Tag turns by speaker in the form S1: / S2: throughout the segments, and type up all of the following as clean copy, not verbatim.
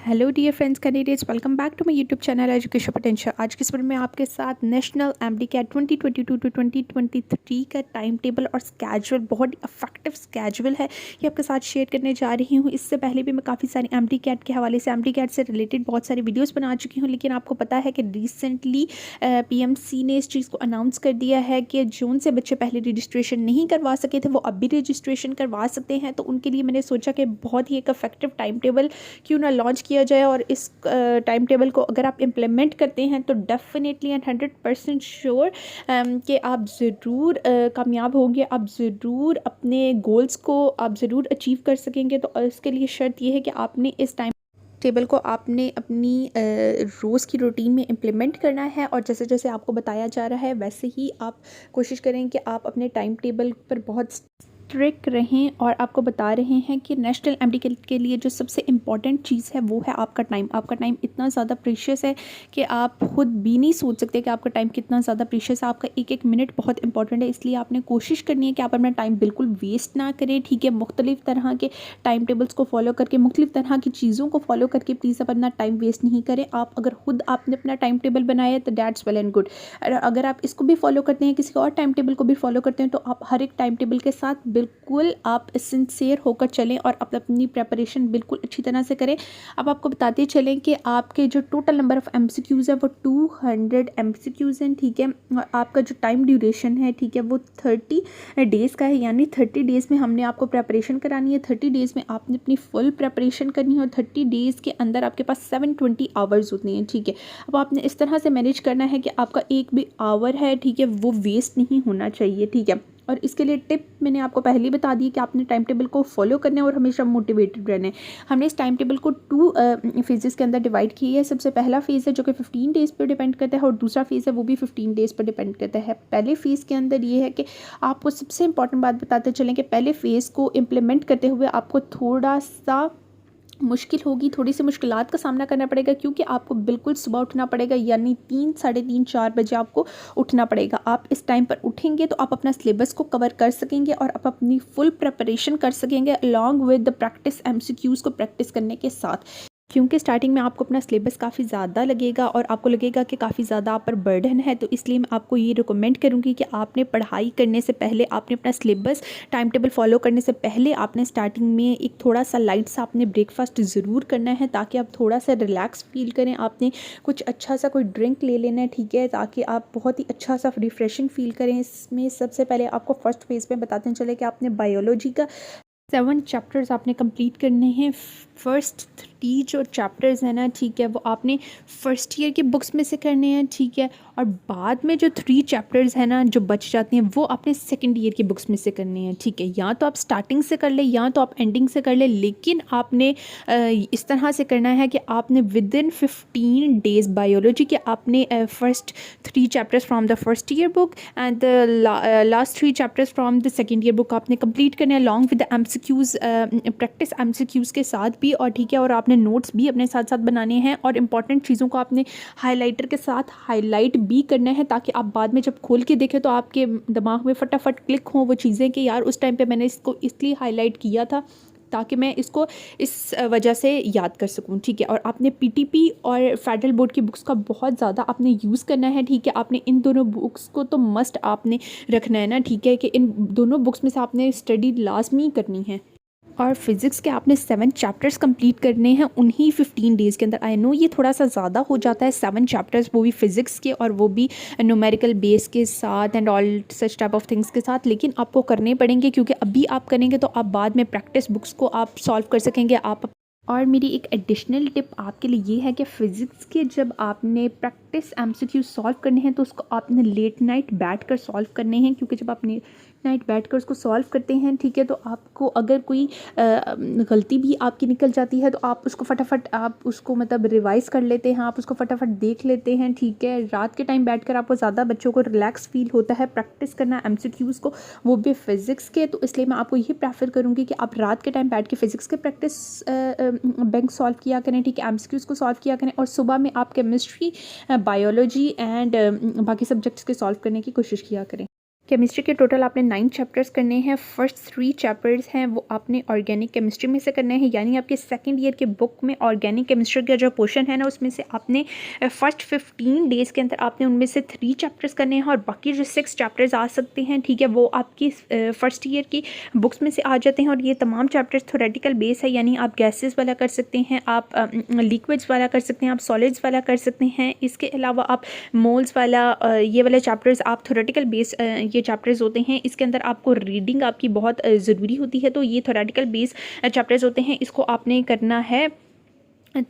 S1: Hello dear friends candidates, welcome back to my YouTube channel Education Potential. आज की इस video में आपके साथ नेशनल एमडी कैट 2022 टू 2023 का टाइम टेबल और स्केजुअल, बहुत इफेक्टिव स्केजुअल है, ये आपके साथ शेयर करने जा रही हूँ। इससे पहले भी मैं काफ़ी सारी एमडी कैट के हवाले से, एमडी कैट से रिलेटेड बहुत सारी वीडियोज़ बना चुकी हूँ, लेकिन आपको पता है कि रिसेंटली पीएमसी ने इस चीज़ को अनाउंस कर दिया है कि जून से बच्चे पहले रजिस्ट्रेशन नहीं करवा सके थे, वो अब भी रजिस्ट्रेशन करवा सकते हैं। तो उनके लिए मैंने सोचा कि बहुत ही एक इफेक्टिव टाइम टेबल क्यों ना लॉन्च किया जाए, और इस टाइम टेबल को अगर आप इम्प्लीमेंट करते हैं तो डेफिनेटली एंड 100% श्योर कि आप ज़रूर कामयाब होंगे, आप ज़रूर अपने गोल्स को आप ज़रूर अचीव कर सकेंगे। तो इसके लिए शर्त यह है कि आपने इस टाइम टेबल को आपने अपनी रोज़ की रूटीन में इम्प्लीमेंट करना है, और जैसे जैसे आपको बताया जा रहा है वैसे ही आप कोशिश करें कि आप अपने टाइम टेबल पर बहुत स्ट्रिक्ट रहें। और आपको बता रहे हैं कि नेशनल एमडी के लिए जो सबसे इम्पॉर्टेंट चीज़ है वो है आपका टाइम। आपका टाइम इतना ज़्यादा प्रीशियस है कि आप खुद भी नहीं सोच सकते कि आपका टाइम कितना ज़्यादा प्रीशियस है। आपका एक एक मिनट बहुत इंपॉर्टेंट है, इसलिए आपने कोशिश करनी है कि आप अपना टाइम बिल्कुल वेस्ट ना करें। ठीक है, मुख्तलिफ तरह के टाइम टेबल्स को फॉलो करके, मुख्तलिफ तरह की चीज़ों को फॉलो करके प्लीज़ अपना टाइम वेस्ट नहीं करें। आप अगर खुद आपने अपना टाइम टेबल बनाया है तो दैट्स वेल एंड गुड। अगर आप इसको भी फॉलो करते हैं, किसी और टाइम टेबल को भी फॉलो करते हैं, तो आप हर एक टाइम टेबल के साथ बिल्कुल आप सिंसियर होकर चलें और अपनी प्रेपरेशन बिल्कुल अच्छी तरह से करें। अब आपको बताते चलें कि आपके जो टोटल नंबर ऑफ़ एमसीक्यूज़ है वो 200 एमसीक्यूज़ हैं। ठीक है, और आपका जो टाइम ड्यूरेशन है, ठीक है, वो 30 डेज़ का है। यानी 30 डेज़ में हमने आपको प्रेपरेशन करानी है। 30 डेज़ में आपने अपनी फुल प्रेपरेशन करनी है, और 30 डेज़ के अंदर आपके पास 720 आवर्स होते हैं। ठीक है, अब आपने इस तरह से मैनेज करना है कि आपका एक भी आवर है, ठीक है, वो वेस्ट नहीं होना चाहिए। ठीक है, और इसके लिए टिप मैंने आपको पहले ही बता दी कि आपने टाइम टेबल को फॉलो करना है और हमेशा मोटिवेटेड रहना है। हमने इस टाइम टेबल को 2 फेजेस के अंदर डिवाइड किया है। सबसे पहला फेज़ है जो कि 15 डेज़ पर डिपेंड करता है, और दूसरा फेज़ है वो भी 15 डेज़ पर डिपेंड करता है। पहले फेज़ के अंदर ये है कि आपको सबसे इंपॉर्टेंट बात बताते चलें कि पहले फेज़ को इम्प्लीमेंट करते हुए आपको थोड़ा सा मुश्किल होगी, थोड़ी सी मुश्किलात का सामना करना पड़ेगा, क्योंकि आपको बिल्कुल सुबह उठना पड़ेगा। यानी 3, साढ़े 3, 4 बजे आपको उठना पड़ेगा। आप इस टाइम पर उठेंगे तो आप अपना सिलेबस को कवर कर सकेंगे और आप अपनी फुल प्रिपरेशन कर सकेंगे along with the practice, MCQs को प्रैक्टिस करने के साथ। क्योंकि स्टार्टिंग में आपको अपना सिलेबस काफ़ी ज़्यादा लगेगा और आपको लगेगा कि काफ़ी ज़्यादा आप पर बर्डन है। तो इसलिए मैं आपको ये रिकमेंड करूँगी कि आपने पढ़ाई करने से पहले, आपने अपना सिलेबस टाइम टेबल फॉलो करने से पहले, आपने स्टार्टिंग में एक थोड़ा सा लाइट सा आपने ब्रेकफास्ट ज़रूर करना है, ताकि आप थोड़ा सा रिलैक्स फील करें। आपने कुछ अच्छा सा कोई ड्रिंक ले लेना है, ठीक है, ताकि आप बहुत ही अच्छा सा रिफ्रेशिंग फील करें। इसमें सबसे पहले आपको फर्स्ट फेज़ में बताते चले कि आपने बायोलॉजी का 7 चैप्टर्स आपने कंप्लीट करने हैं। फर्स्ट 3 जो चैप्टर्स हैं ना, ठीक है, वो आपने फर्स्ट ईयर की बुक्स में से करने हैं। ठीक है, और बाद में जो 3 चैप्टर्स हैं ना जो बच जाते हैं, वो आपने सेकंड ईयर की बुक्स में से करने हैं। ठीक है, या तो आप स्टार्टिंग से कर ले या तो आप एंडिंग से कर ले, लेकिन आपने इस तरह से करना है कि आपने विद इन 15 डेज़ बायोलॉजी के आपने first 3 chapters from the first year book and the last 3 chapters from the second year book आपने कंप्लीट करने हैं, along with the MCQs, practice MCQs के साथ भी। और ठीक है, और आपने नोट्स भी अपने साथ साथ बनाने हैं, और इंपॉर्टेंट चीज़ों को आपने हाइलाइटर के साथ हाईलाइट भी करना है, ताकि आप बाद में जब खोल के देखें तो आपके दिमाग में फटाफट क्लिक हों वो चीज़ें कि यार उस टाइम पे मैंने इसको इसलिए हाईलाइट किया था ताकि मैं इसको इस वजह से याद कर सकूं। ठीक है, और आपने पीटीपी और फेडरल बोर्ड की बुक्स का बहुत ज़्यादा आपने यूज़ करना है। ठीक है, आपने इन दोनों बुक्स को तो मस्ट आपने रखना है ना। ठीक है, कि इन दोनों बुक्स में से आपने स्टडी लाजमी करनी है। और फिज़िक्स के आपने 7 चैप्टर्स कंप्लीट करने हैं उन्हीं 15 डेज़ के अंदर। आई नो ये थोड़ा सा ज़्यादा हो जाता है, 7 चैप्टर्स, वो भी फिज़िक्स के, और वो भी न्यूमेरिकल बेस के साथ and all such type of things के साथ, लेकिन आपको करने पड़ेंगे, क्योंकि अभी आप करेंगे तो आप बाद में प्रैक्टिस बुक्स को आप सॉल्व कर सकेंगे। आप और मेरी एक एडिशनल टिप आपके लिए ये है कि फ़िज़िक्स के जब आपने प्रैक्टिस एमसीक्यू सॉल्व करने हैं तो उसको आपने लेट नाइट बैठ कर सॉल्व करने हैं, क्योंकि जब आपने नाइट बैठ कर उसको सॉल्व करते हैं, ठीक है, तो आपको अगर कोई गलती भी आपकी निकल जाती है तो आप उसको फटाफट आप उसको मतलब रिवाइज़ कर लेते हैं, आप उसको फटाफट देख लेते हैं। ठीक है, रात के टाइम बैठकर आपको ज़्यादा बच्चों को रिलैक्स फील होता है प्रैक्टिस करना एमसीक्यूज़ को, वो भी फ़िज़िक्स के। तो इसलिए मैं आपको ये प्रेफर करूँगी कि आप रात के टाइम बैठ के फ़िज़िक्स के प्रैक्टिस बैंक सॉल्व किया करें, ठीक है, एमसीक्यूज़ को सॉल्व किया करें, और सुबह में आप केमिस्ट्री, बायोलॉजी एंड बाकी सब्जेक्ट्स के सॉल्व करने की कोशिश किया करें। केमिस्ट्री के टोटल आपने 9 चैप्टर्स करने हैं। फर्स्ट 3 चैप्टर्स हैं वो आपने ऑर्गेनिक केमिस्ट्री में से करने हैं, यानी आपके सेकंड ईयर के बुक में ऑर्गेनिक केमिस्ट्री का जो पोर्शन है ना उसमें से आपने फर्स्ट 15 डेज़ के अंदर आपने उनमें से 3 चैप्टर्स करने हैं और बाकी जो 6 चैप्टर्स आ सकते हैं, ठीक है, वो आपकी फर्स्ट ईयर की बुक्स में से आ जाते हैं। और ये तमाम चैप्टर्स थ्योरेटिकल बेस है, यानी आप गैसेस वाला कर सकते हैं, आप लिक्विड्स वाला कर सकते हैं, आप सॉलिड्स वाला कर सकते हैं। इसके अलावा आप मोल्स वाला ये वाले चैप्टर्स आप थ्योरेटिकल बेस ये चैप्टर्स होते हैं। इसके अंदर आपको रीडिंग आपकी बहुत ज़रूरी होती है, तो ये थ्योरेटिकल बेस चैप्टर्स होते हैं, इसको आपने करना है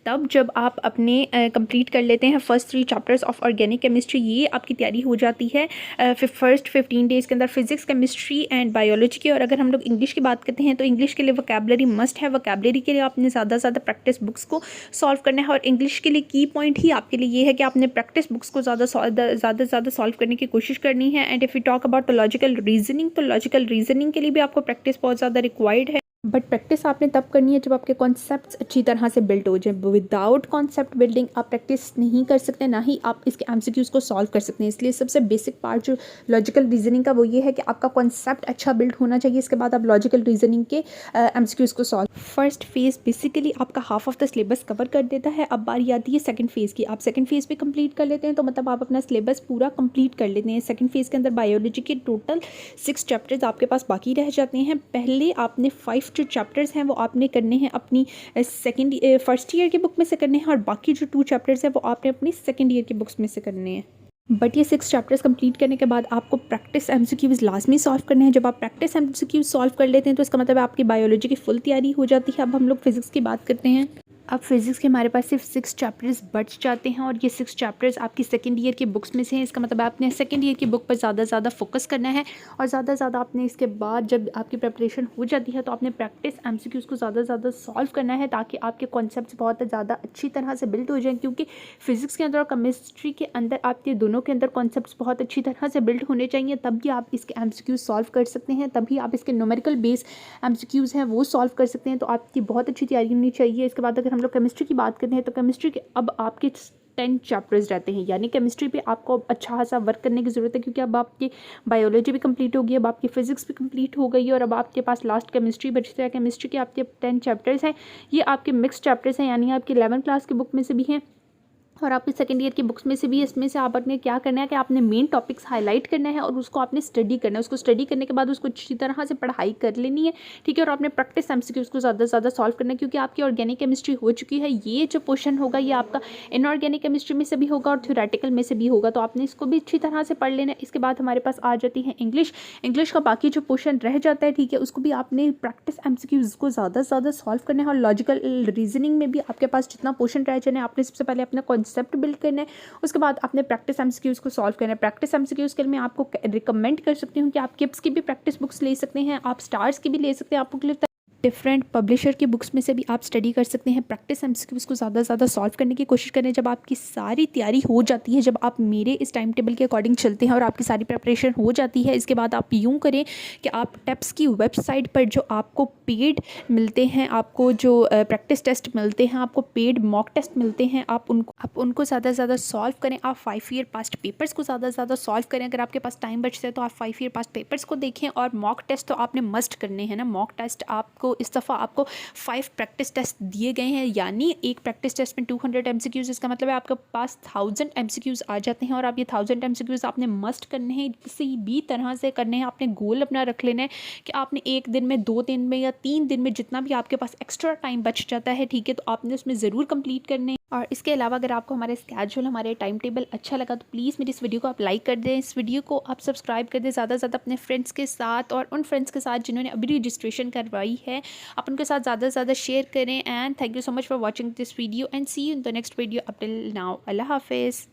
S1: तब जब आप अपने कंप्लीट कर लेते हैं first 3 chapters of organic chemistry. ये आपकी तैयारी हो जाती है फर्स्ट 15 डेज़ के अंदर फिजिक्स, केमिस्ट्री एंड बायोलॉजी की। और अगर हम लोग इंग्लिश की बात करते हैं तो इंग्लिश के लिए वोकैबुलरी मस्ट है। वोकैबुलरी के लिए आपने ज़्यादा से ज़्यादा प्रैक्टिस बुक्स को सॉल्व करना है। और इंग्लिश के लिए की पॉइंट ही आपके लिए ये है कि आपने प्रैक्टिस बुक्स को ज़्यादा से ज़्यादा सॉल्व करने की कोशिश करनी है। And if you talk about logical reasoning, तो लॉजिकल रीजनिंग के लिए भी आपको प्रैक्टिस बहुत ज़्यादा रिक्वायर्ड है। बट प्रैक्टिस आपने तब करनी है जब आपके कॉन्सेप्ट्स अच्छी तरह से बिल्ड हो जाए। विदाउट कॉन्सेप्ट बिल्डिंग आप प्रैक्टिस नहीं कर सकते, ना ही आप इसके एमसीक्यूज़ को सॉल्व कर सकते हैं। इसलिए सबसे बेसिक पार्ट जो लॉजिकल रीजनिंग का वो ये है कि आपका कॉन्सेप्ट अच्छा बिल्ड होना चाहिए। इसके बाद आप लॉजिकल रीजनिंग के एमसीक्यूज़ को सॉल्व। फर्स्ट फेज़ बेसिकली आपका half of the syllabus cover कर देता है। अब बारी आती है सेकंड फेज़ की। आप सेकंड फेज़ भी कंप्लीट कर लेते हैं तो मतलब आप अपना सिलेबस पूरा कंप्लीट कर लेते हैं। सेकंड फेज़ के अंदर बायोलॉजी के टोटल 6 चैप्टर्स आपके पास बाकी रह जाते हैं। पहले आपने 5 जो चैप्टर्स हैं वो आपने करने हैं अपनी फर्स्ट ईयर की बुक में से करने हैं, और बाकी जो 2 चैप्टर्स हैं वो आपने अपनी सेकंड ईयर की बुक्स में से करने हैं। बट ये 6 चैप्टर्स कंप्लीट करने के बाद आपको प्रैक्टिस एमसीक्यूज़ लाजमी सॉल्व करने हैं। जब आप प्रैक्टिस एमसीक्यूज़ सॉल्व कर लेते हैं तो इसका मतलब आपकी बायोलॉजी की फुल तैयारी हो जाती है। अब हम लोग फिजिक्स की बात करते हैं। अब फिज़िक्स के हमारे पास सिर्फ 6 चैप्टर्स बच जाते हैं और ये 6 चैप्टर्स आपकी सेकंड ईयर की बुक्स में से हैं। इसका मतलब आपने सेकंड ईयर की बुक पर ज़्यादा से ज़्यादा फोकस करना है और ज़्यादा से ज़्यादा आपने इसके बाद जब आपकी प्रिपरेशन हो जाती है तो आपने प्रैक्टिस एमसीक्यूज़ को ज़्यादा से ज़्यादा सॉल्व करना है ताकि आपके कॉन्सेप्ट्स बहुत ज़्यादा अच्छी तरह से बिल्ड हो जाएँ। क्योंकि फिज़िक्स के अंदर और केमिस्ट्री के अंदर आपके दोनों के अंदर कॉन्सेप्ट्स बहुत अच्छी तरह से बिल्ड होने चाहिए, तभी आप इसके एमसीक्यूज़ सॉल्व कर सकते हैं, तभी आप इसके न्यूमेरिकल बेस एमसीक्यूज़ हैं वो सॉल्व कर सकते हैं। तो आपकी बहुत अच्छी तैयारी होनी चाहिए। इसके बाद अगर हम लोग केमिस्ट्री की बात करते हैं तो केमिस्ट्री के अब आपके 10 चैप्टर्स रहते हैं, यानी केमिस्ट्री पे आपको अच्छा खासा वर्क करने की ज़रूरत है। क्योंकि अब आपकी बायोलॉजी भी कंप्लीट होगी, अब आपकी फिजिक्स भी कंप्लीट हो गई है और अब आपके पास लास्ट केमिस्ट्री बचता है। केमिस्ट्री के आपके 10 चैप्टर्स हैं, ये आपके मिक्स चैप्टर्स हैं, यानी आपकी 11th क्लास की बुक में से भी हैं और आपकी सेकंड ईयर की बुक्स में से भी। इसमें से आपने क्या करना है कि आपने मेन टॉपिक्स हाईलाइट करना है और उसको आपने स्टडी करना है। उसको स्टडी करने के बाद उसको अच्छी तरह से पढ़ाई कर लेनी है, ठीक है। और आपने प्रैक्टिस एमसीक्यूज़ को ज़्यादा से ज़्यादा सॉल्व करना है क्योंकि आपकी ऑर्गेनिक केमिस्ट्री हो चुकी है। ये जो पोर्शन होगा ये आपका इनऑर्गेनिक केमिस्ट्री में से भी होगा और थ्योरेटिकल में से भी होगा, तो आपने इसको भी अच्छी तरह से पढ़ लेना है। इसके बाद हमारे पास आ जाती है इंग्लिश। इंग्लिश का बाकी जो पोर्शन रह जाता है, ठीक है, उसको भी आपने प्रैक्टिस एमसीक्यूज़ को ज़्यादा से ज़्यादा सॉल्व करना है। और लॉजिकल रीजनिंग में भी आपके पास जितना पोर्शन रह जाना है आपने सबसे पहले अपना कॉन्सेप्ट बिल्ड करना है, उसके बाद आपने प्रैक्टिस एमसीक्यूज़ को सॉल्व करना है। प्रैक्टिस एमसीक्यूज़ के लिए मैं आपको रिकमेंड कर सकती हूँ कि आप किप्स की भी प्रैक्टिस बुक्स ले सकते हैं, आप स्टार्स की भी ले सकते हैं। आपको डिफरेंट पब्लिशर की बुक्स में से भी आप स्टडी कर सकते हैं। प्रैक्टिस एमसीक्यूज़ को ज़्यादा से ज़्यादा सॉल्व करने की कोशिश करें। जब आपकी सारी तैयारी हो जाती है, जब आप मेरे इस टाइम टेबल के अकॉर्डिंग चलते हैं और आपकी सारी प्रिपरेशन हो जाती है, इसके बाद आप यूँ करें कि आप टेप्स की वेबसाइट पर जो आपको पेड मिलते हैं, आपको जो प्रैक्टिस टेस्ट मिलते हैं, आपको पेड मॉक टेस्ट मिलते हैं, आप उनको ज़्यादा से ज़्यादा सॉल्व करें। आप 5 ईयर पास्ट पेपर्स को ज़्यादा से ज़्यादा सॉल्व करें। अगर आपके पास टाइम बचता है तो आप 5 ईयर पास्ट पेपर्स को देखें। और मॉक टेस्ट तो आपने मस्ट करने हैं ना। मॉक टेस्ट आपको इस दफ़ा आपको 5 प्रैक्टिस टेस्ट दिए गए हैं, यानी एक प्रैक्टिस टेस्ट में 200 एमसीक्यूज़। इसका मतलब है आपके पास 1000 एमसीक्यूज़ आ जाते हैं और आप ये 1000 एमसीक्यूज़ आपने मस्ट करने हैं, किसी भी तरह से करने हैं। आपने गोल अपना रख लेना है कि आपने 1 दिन में, 2 दिन में या 3 दिन में जितना भी आपके पास एक्स्ट्रा टाइम बच जाता है, ठीक है, तो आपने उसमें ज़रूर कंप्लीट करने। और इसके अलावा अगर आपको हमारे स्केड्यूल, हमारे टाइम टेबल अच्छा लगा तो प्लीज़ मेरी इस वीडियो को आप लाइक कर दें, इस वीडियो को आप सब्सक्राइब कर दें ज़्यादा से ज़्यादा अपने फ्रेंड्स के साथ, और उन फ्रेंड्स के साथ जिन्होंने अभी रजिस्ट्रेशन करवाई है आप उनके साथ ज़्यादा से ज़्यादा शेयर करें। And thank you so much for watching this video and see you in the next video. Up till now, अल्लाह हाफिज़।